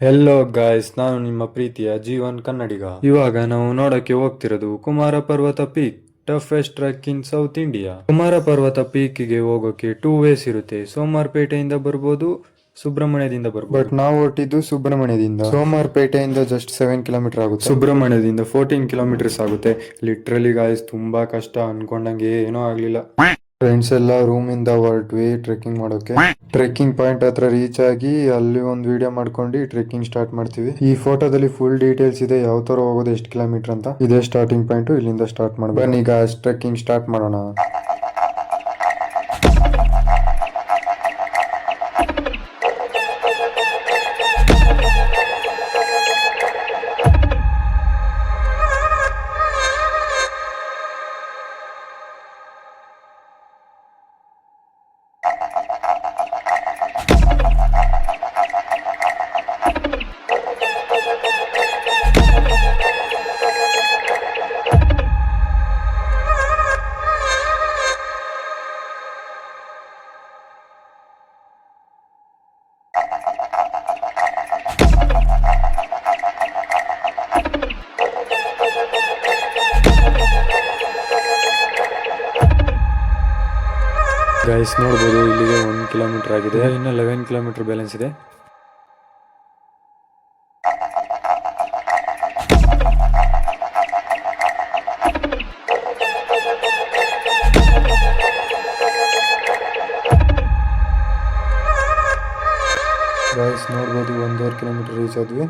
Hello guys, ನಾನು ನಿಮ್ಮ ಪ್ರೀತಿಯ ಜೀವನ್ ಕನ್ನಡಿಗ. ಇವಾಗ ನಾವು ನೋಡಕ್ಕೆ ಹೋಗ್ತಿರೋದು ಕುಮಾರ ಪರ್ವತ ಪೀಕ್, ಟಫೆಸ್ಟ್ ಟ್ರೆಕ್ ಇನ್ ಸೌತ್ ಇಂಡಿಯಾ. ಕುಮಾರ ಪರ್ವತ ಪೀಕ್ ಗೆ ಹೋಗೋಕೆ 2 ವೇಸ್ ಇರುತ್ತೆ. ಸೋಮಾರ್ಪೇಟೆಯಿಂದ ಬರ್ಬೋದು, ಸುಬ್ರಹ್ಮಣ್ಯದಿಂದ ಬರ್ಬೋದು. ಬಟ್ ನಾವು ಹೊಟ್ಟಿದ್ದು ಸುಬ್ರಹ್ಮಣ್ಯದಿಂದ. ಸೋಮಾರ್ಪೇಟೆಯಿಂದ ಜಸ್ಟ್ 7 ಕಿಲೋಮೀಟರ್ ಆಗುತ್ತೆ, ಸುಬ್ರಹ್ಮಣ್ಯದಿಂದ 14 ಕಿಲೋಮೀಟರ್ಸ್ ಆಗುತ್ತೆ. ಲಿಟ್ರಲಿ ಗಾಯ್ಸ್, ತುಂಬಾ ಕಷ್ಟ. ಅನ್ಕೊಂಡಂಗೆ ಏನೂ ಆಗ್ಲಿಲ್ಲ. ಫ್ರೆಂಡ್ಸ್ ಎಲ್ಲ ರೂಮ್ ಇಂದ ಹೊರಟ್ವಿ ಟ್ರೆಕ್ಕಿಂಗ್ ಮಾಡೋಕೆ. ಟ್ರೆಕ್ಕಿಂಗ್ ಪಾಯಿಂಟ್ ಹತ್ರ ರೀಚ್ ಆಗಿ ಅಲ್ಲಿ ಒಂದು ವಿಡಿಯೋ ಮಾಡ್ಕೊಂಡು ಟ್ರೆಕ್ಕಿಂಗ್ ಸ್ಟಾರ್ಟ್ ಮಾಡ್ತೀವಿ. ಈ ಫೋಟೋದಲ್ಲಿ ಫುಲ್ ಡೀಟೇಲ್ಸ್ ಇದೆ, ಯಾವ ತರ ಹೋಗೋದು, ಎಷ್ಟು ಕಿಲೋಮೀಟರ್ ಅಂತ. ಇದೇ ಸ್ಟಾರ್ಟಿಂಗ್ ಪಾಯಿಂಟ್, ಇಲ್ಲಿಂದ ಸ್ಟಾರ್ಟ್ ಮಾಡ್ಬೇಕು. ಬನ್ನಿ ಈಗ ಟ್ರೆಕ್ಕಿಂಗ್ ಸ್ಟಾರ್ಟ್ ಮಾಡೋಣ. ಗೈಸ್ ನೋಡ್ಬೋದು, ಇಲ್ಲಿಗೆ 1 ಕಿಲೋಮೀಟರ್ ಆಗಿದೆ, ಇನ್ನು 11 ಕಿಲೋಮೀಟರ್ ಬ್ಯಾಲೆನ್ಸ್ ಇದೆ. ಗೈಸ್ ನೋಡ್ಬೋದು, 1.5 ಕಿಲೋಮೀಟರ್ ರೀಚ್ ಆದ್ವಿ.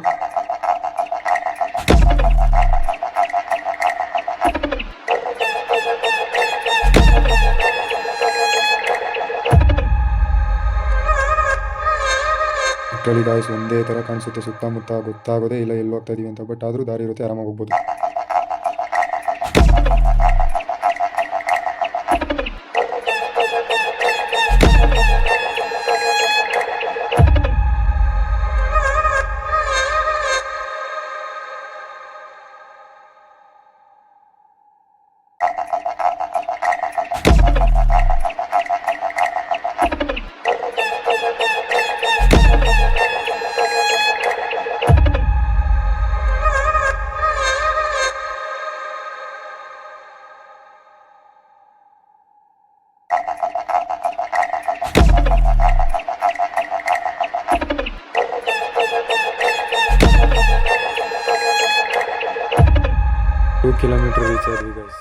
ಲಿಟ್ರಲಿ ಗಾಯ್ಸ್, ಒಂದೇ ತರ ಕಾಣಿಸುತ್ತೆ ಸುತ್ತಮುತ್ತ, ಗೊತ್ತಾಗೋದೇ ಇಲ್ಲ ಎಲ್ಲಿ ಹೋಗ್ತಾ ಇದೀವಿ ಅಂತ. ಬಟ್ ಆದ್ರೂ ದಾರಿ ಇರುತ್ತೆ, ಆರಾಮಾಗಿ ಹೋಗ್ಬೋದು. ಕಿಲೋಮೀಟರ್ ರೀಚ್ ಆದ್ವಿ ಗೈಸ್.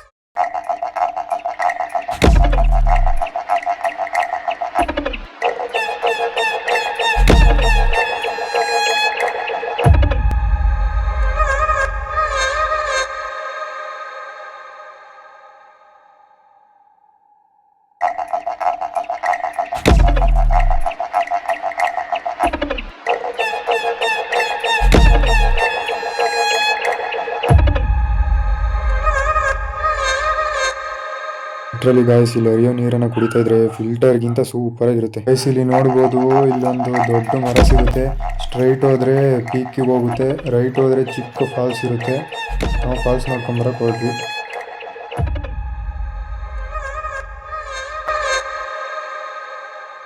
ಲಿಟ್ರಲಿ ಗಾಯ್ಸ್, ಇಲ್ಲಿ ಹರಿಯೋ ನೀರನ್ನ ಕುಡಿತಾ ಇದ್ರೆ ಫಿಲ್ಟರ್ಗಿಂತ ಸೂಪರ್ ಆಗಿರುತ್ತೆ. ಗೈಸ್ ಇಲ್ಲಿ ನೋಡ್ಬೋದು, ಇಲ್ಲೊಂದು ದೊಡ್ಡ ಮರ ಸಿಗುತ್ತೆ. ಸ್ಟ್ರೈಟ್ ಹೋದ್ರೆ ಪೀಕಿಗೆ ಹೋಗುತ್ತೆ, ರೈಟ್ ಹೋದ್ರೆ ಚಿಕ್ಕ ಫಾಲ್ಸ್ ಇರುತ್ತೆ. ನಾವು ಫಾಲ್ಸ್ ನೋಡ್ಕೊಂಬರಕ್ಕೆ ಹೋದ್ವಿ.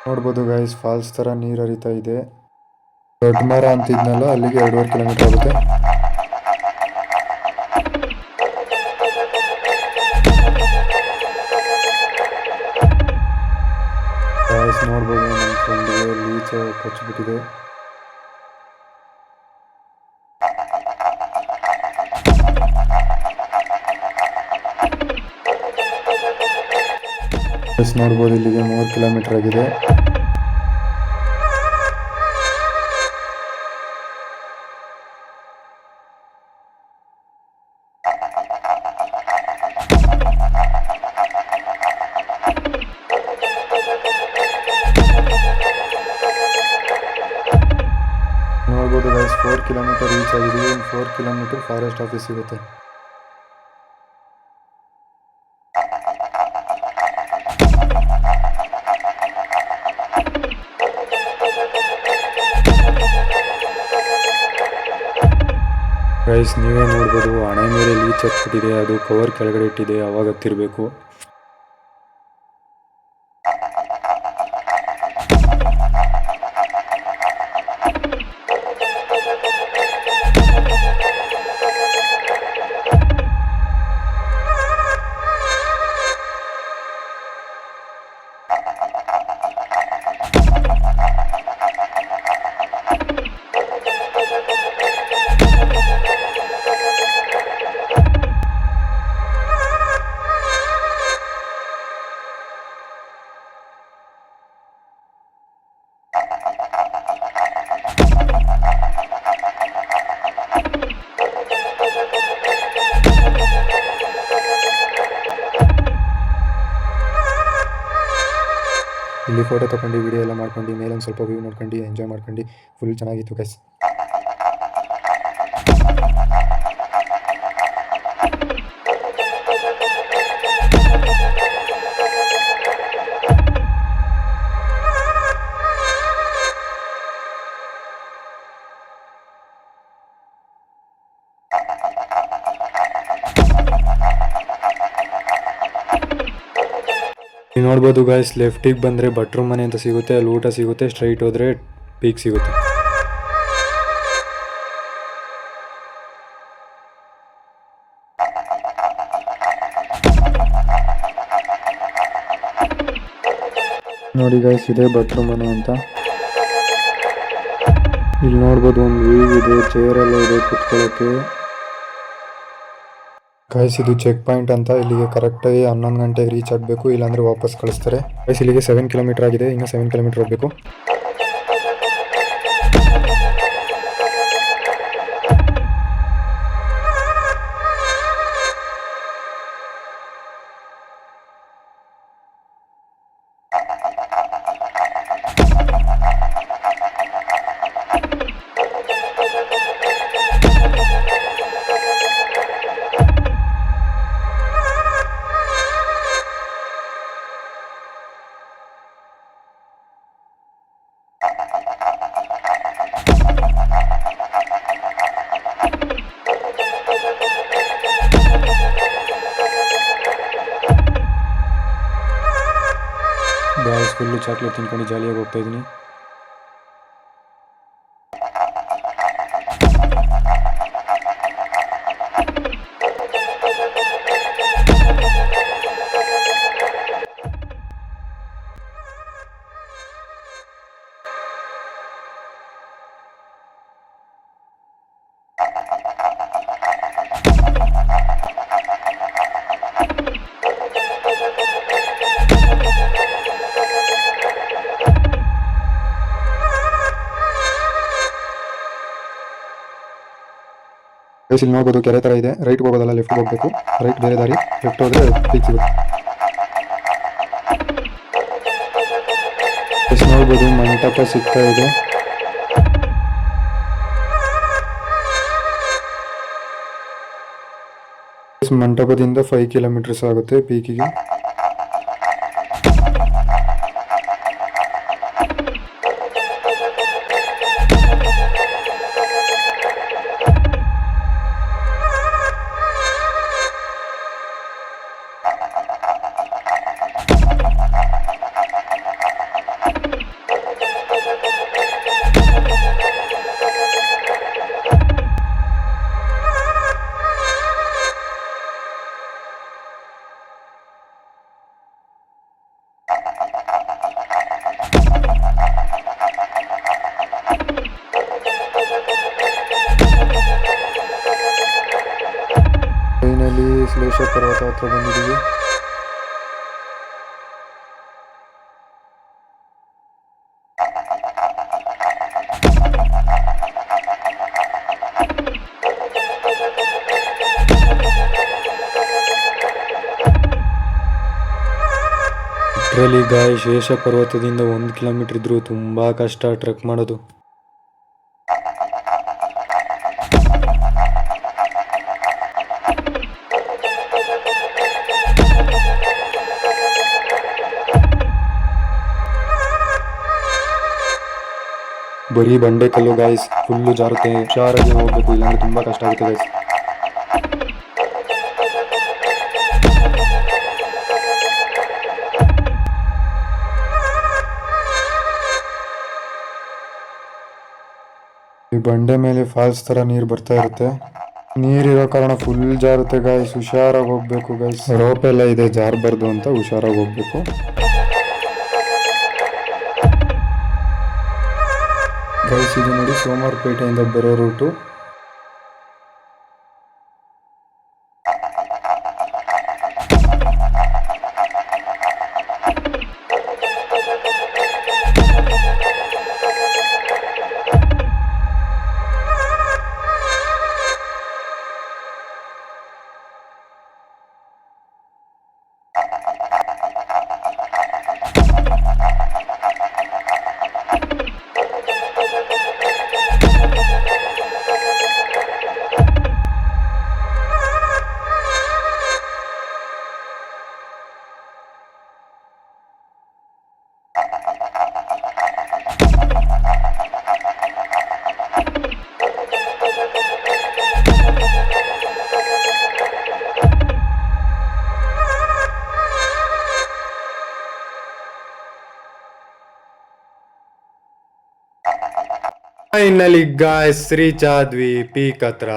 ನೋಡ್ಬೋದು ಗೈಸ್, ಫಾಲ್ಸ್ ತರ ನೀರು ಹರಿತಾ ಇದೆ. ದೊಡ್ಡ ಮರ ಅಂತಿದ್ನಲ್ಲ, ಅಲ್ಲಿಗೆ 2.5 ಕಿಲೋಮೀಟರ್ ಆಗುತ್ತೆ. ನೋಡ್ಬೋದು, ನಮ್ಮ ಫ್ರೆಂಡ್ಗೆ ಲೀಚ್ ಕಚ್ಚಿಬಿಟ್ಟಿದೆ. ನೋಡ್ಬೋದು, ಇಲ್ಲಿಗೆ 3 ಕಿಲೋಮೀಟರ್ ಆಗಿದೆ. ನೋಡ್ಬೋದು ಗೈಸ್, 4 ಕಿಲೋಮೀಟರ್ ರೀಚ್ ಆಗಿದೆ. 4 ಕಿಲೋಮೀಟರ್ ಫಾರೆಸ್ಟ್ ಆಫೀಸ್ ಸಿಗುತ್ತೆ. ಗೈಸ್ ನೀವೇ ನೋಡ್ಬೋದು, ಹಣೆ ಮೇಲೆ ಲೀಚ್ ಹತ್ಬಿಟ್ಟಿದೆ. ಅದು ಕವರ್ ಕೆಳಗಡೆ ಇಟ್ಟಿದೆ, ಅವಾಗ ಹತ್ತಿರಬೇಕು. ಇಲ್ಲಿ ಫೋಟೋ ತೊಗೊಂಡು ವಿಡಿಯೋ ಎಲ್ಲ ಮಾಡ್ಕೊಂಡು ಮೇಲೊಂದು ಸ್ವಲ್ಪ ವ್ಯೂ ನೋಡ್ಕೊಂಡು ಎಂಜಾಯ್ ಮಾಡ್ಕೊಂಡು ಫುಲ್ ಚೆನ್ನಾಗಿತ್ತು ಗೈಸ್. ನೀವು ನೋಡ್ಬೋದು ಗಾಯ್ಸ್, ಲೆಫ್ಟಿಗೆ ಬಂದರೆ ಭಟ್ರು ಮನೆ ಅಂತ ಸಿಗುತ್ತೆ, ಅಲ್ಲಿ ಊಟ ಸಿಗುತ್ತೆ. ಸ್ಟ್ರೈಟ್ ಹೋದರೆ ಪೀಕ್ ಸಿಗುತ್ತೆ. ನೋಡಿ ಗಾಯ್ಸ್, ಇದೆ ಭಟ್ರು ಮನೆ ಅಂತ. ಇಲ್ಲಿ ನೋಡ್ಬೋದು ಒಂದು ವ್ಯೂ ಇದೆ, ಚೇರ್ ಎಲ್ಲ ಇದೆ ಕುತ್ಕೊಳ್ಳೋಕ್ಕೆ. ಗೈಸ್ ಇದು ಚೆಕ್ ಪಾಯಿಂಟ್ ಅಂತ, ಇಲ್ಲಿಗೆ ಕರೆಕ್ಟಾಗಿ 11 ಗಂಟೆಗೆ ರೀಚ್ ಆಗಬೇಕು, ಇಲ್ಲಾಂದರೆ ವಾಪಸ್ ಕಳಿಸ್ತಾರೆ. ಗೈಸ್ ಇಲ್ಲಿಗೆ 7 ಕಿಲೋಮೀಟರ್ ಆಗಿದೆ, ಇನ್ನು 7 ಕಿಲೋಮೀಟರ್ ಹೋಗಬೇಕು. ಗಾಯ್ಸ್ ಫುಲ್ಲು ಚಾಕ್ಲೇಟ್ ತಿನ್ಕೊಂಡು ಜಾಲಿಯಾಗಿ ಹೋಗ್ತಾ ಇದ್ದೀನಿ. ಗೈಸ್ ಇಲ್ಲಿ ನೋಡ್ಬೋದು ಕೆರೆ ಥರ ಇದೆ. ರೈಟ್ಗೆ ಹೋಗೋದಲ್ಲ, ಲೆಫ್ಟ್ಗೆ ಹೋಗಬೇಕು. ರೈಟ್ ಬೇರೆ ದಾರಿ, ಲೆಫ್ಟ್ ಹೋದರೆ ಪೀಕ್ ಸಿಗುತ್ತೆ. ಗೈಸ್ ನೋಡ್ಬೋದು ಮಂಟಪ ಸಿಗ್ತಾ ಇದೆ. ಮಂಟಪದಿಂದ 5 ಕಿಲೋಮೀಟರ್ಸ್ ಆಗುತ್ತೆ ಪೀಕಿಗೆ. ಫೈನಲಿ ಶ್ಲೇಷ ಪರ್ವತ ಹತ್ರ ಬಂದಿದ್ದೀವಿ. ಇದರಲ್ಲಿ ಗಾಯ ಶೇಷ ಪರ್ವತದಿಂದ 1 ಕಿಲೋಮೀಟರ್ ಇದ್ರೂ ತುಂಬಾ ಕಷ್ಟ ಟ್ರೆಕ್ ಮಾಡೋದು. ಬರೀ ಬಂಡೆ ಕಲ್ಲು ಗಾಯ್ಸ್, ಫುಲ್ಲು ಜಾರುತ್ತೆ. ಹುಷಾರಾಗಿ ಹೋಗ್ಬೇಕು, ಇಲ್ಲಾಂದ್ರೆ ತುಂಬಾ ಕಷ್ಟ ಆಗುತ್ತೆ ಗಾಯ್ಸ್. ಈ ಬಂಡೆ ಮೇಲೆ ಫಾಲ್ಸ್ ತರ ನೀರು ಬರ್ತಾ ಇರುತ್ತೆ. ನೀರಿರೋ ಕಾರಣ ಫುಲ್ ಜಾರುತ್ತೆ ಗಾಯ್ಸ್, ಹುಷಾರಾಗಿ ಹೋಗ್ಬೇಕು ಗಾಯ್ಸ್. ರೋಪ್ ಎಲ್ಲ ಇದೆ, ಜಾರಬಾರ್ದು ಅಂತ ಹುಷಾರಾಗಿ ಹೋಗ್ಬೇಕು. ಗೈಸ್ ಇದು ನೋಡಿ ಸೋಮವಾರಪೇಟೆಯಿಂದ ಬರೋ ರೂಟು. ಫೈನಲಿ ಗಾಯ್ಸ್ ರೀಚ್ ಆದ್ವಿ ಪೀಕ್ ಹತ್ರ.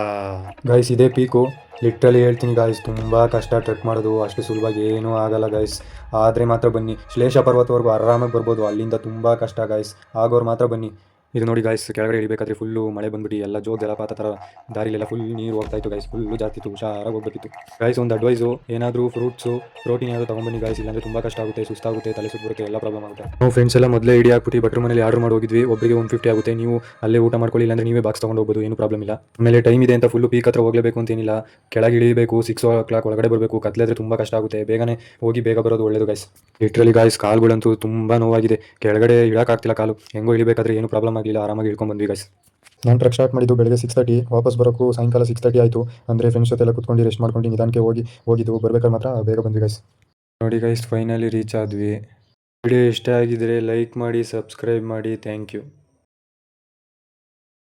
ಗಾಯ್ಸ್ ಇದೇ ಪೀಕು. ಲಿಟ್ರಲಿ ಹೇಳ್ತೀನಿ ಗಾಯ್ಸ್, ತುಂಬ ಕಷ್ಟ ಟ್ರೆಕ್ ಮಾಡೋದು, ಅಷ್ಟು ಸುಲಭವಾಗಿ ಏನೂ ಆಗಲ್ಲ ಗಾಯ್ಸ್. ಆದರೆ ಮಾತ್ರ ಬನ್ನಿ, ಶ್ಲೇಷ ಪರ್ವತವರೆಗೂ ಆರಾಮಾಗಿ ಬರ್ಬೋದು. ಅಲ್ಲಿಂದ ತುಂಬ ಕಷ್ಟ ಗಾಯ್ಸ್, ಆಗೋರು ಮಾತ್ರ ಬನ್ನಿ. ಇದು ನೋಡಿ ಗಾಯ್ಸ್, ಕೆಳಗಡೆ ಇಳಿಬೇಕಾದ್ರೆ ಫುಲ್ಲು ಮಳೆ ಬಂದ್ಬಿಟ್ಟು ಎಲ್ಲ ಜೋಗ ಜಲಪಾತ ಥರ ದಾರಿಲೆಲ್ಲ ಫುಲ್ ನೀರು ಹೋಗ್ತಾ ಇತ್ತು ಗಾಯ್ಸ್. ಫುಲ್ಲು ಜಾಸ್ತಿ ಇತ್ತು, ಹುಷಾರಾಗಿ ಹೋಗ್ಬೇಕಿತ್ತು ಗಾಯ್ಸ್. ಒಂದು ಅಡ್ವೈಸು, ಏನಾದರೂ ಫ್ರೂಟ್ಸು ಪ್ರೋಟೀನ್ ಏನಾದರೂ ತೊಗೊಂಬನ್ನಿ ಗಾಯ್ಸ್, ಇಲ್ಲಾಂದರೆ ತುಂಬ ಕಷ್ಟ ಆಗುತ್ತೆ, ಸುಸ್ತಾಗುತ್ತೆ, ತಲೆ ಸುತ್ತು ಬರುತ್ತೆ, ಎಲ್ಲ ಪ್ರಾಬ್ಲಮ್ ಆಗುತ್ತೆ. ನಾವು ಫ್ರೆಂಡ್ಸ್ ಎಲ್ಲ ಮೊದಲೇ ಇಡಿ ಹಾಕ್ಬಿಟ್ಟು ಭಟ್ರ ಮನೇಲಿ ಆರ್ಡರ್ ಮಾಡಿ ಹೋಗಿದ್ವಿ. ಒಬ್ಬರಿಗೆ 150 ಆಗುತ್ತೆ. ನೀವು ಅಲ್ಲೇ ಊಟ ಮಾಡ್ಕೊಳ್ಳಿ, ಇಲ್ಲಾಂದರೆ ನೀವೇ ಬಾಕ್ಸ್ ತೊಗೊಂಡು ಹೋಗ್ಬೋದು, ಏನು ಪ್ರಾಬ್ಲಮ್ ಇಲ್ಲ. ಆಮೇಲೆ ಟೈಮ್ ಇದೆ ಅಂತ ಫುಲ್ಲು ಪೀಕ್ ಹತ್ರ ಹೋಗಲೇಬೇಕು ಅಂತೇನಿಲ್ಲ. ಕೆಳಗೆ ಇಳಿಬೇಕು, 6 o'clock ಒಳಗಡೆ ಬರಬೇಕು. ಕತ್ಲೆದ್ರೆ ತುಂಬ ಕಷ್ಟ ಆಗುತ್ತೆ, ಬೇಗನೆ ಹೋಗಿ ಬೇಗ ಬರೋದು ಒಳ್ಳೇದು ಗಾಯ್ಸ್. ಲಿಟ್ರಲಿ ಗಾಯ್ಸ್, ಕಾಲುಗಳಂತೂ ತುಂಬ ನೋವಾಗಿದೆ, ಕೆಳಗಡೆ ಇಳಕ್ಕಾಗ್ತಿಲ್ಲ ಕಾಲು. ಹೆಂಗೋ ಇಳಿಬೇಕಾದ್ರೆ ಏನು ಪ್ರಾಬ್ಲಮ್ ಆಗಿಲ್ಲ, ಆರಾಮಾಗಿ ಇಳ್ಕೊಂಡು ಬಂದ್ವಿ ಗಾಯ್ಸ್. ನಾನು ಟ್ರಕ್ ಸ್ಟಾರ್ಟ್ ಮಾಡಿದ್ದು ಬೆಳಗ್ಗೆ 6:30, ವಾಪಸ್ ಬರೋಕ್ಕೂ ಸಾಯಂಕಾಲ 6:30 ಆಯಿತು. ಅಂದರೆ ಫ್ರೆಂಡ್ಸ್ ಜೊತೆ ಎಲ್ಲ ಕುತ್ಕೊಂಡು ರೆಸ್ಟ್ ಮಾಡ್ಕೊಂಡು ನಿಧಾನಕ್ಕೆ ಹೋಗಿದ್ದು. ಬರ್ಬೇಕಾದ್ರೆ ಮಾತ್ರ ಬೇಗ ಬಂದ್ವಿ ಗೈಸ್. ನೋಡಿ ಗೈಸ್, ಫೈನಲಿ ರೀಚ್ ಆದ್ವಿ. ವಿಡಿಯೋ ಇಷ್ಟ ಆಗಿದ್ರೆ ಲೈಕ್ ಮಾಡಿ, ಸಬ್ಸ್ಕ್ರೈಬ್ ಮಾಡಿ. Thank you.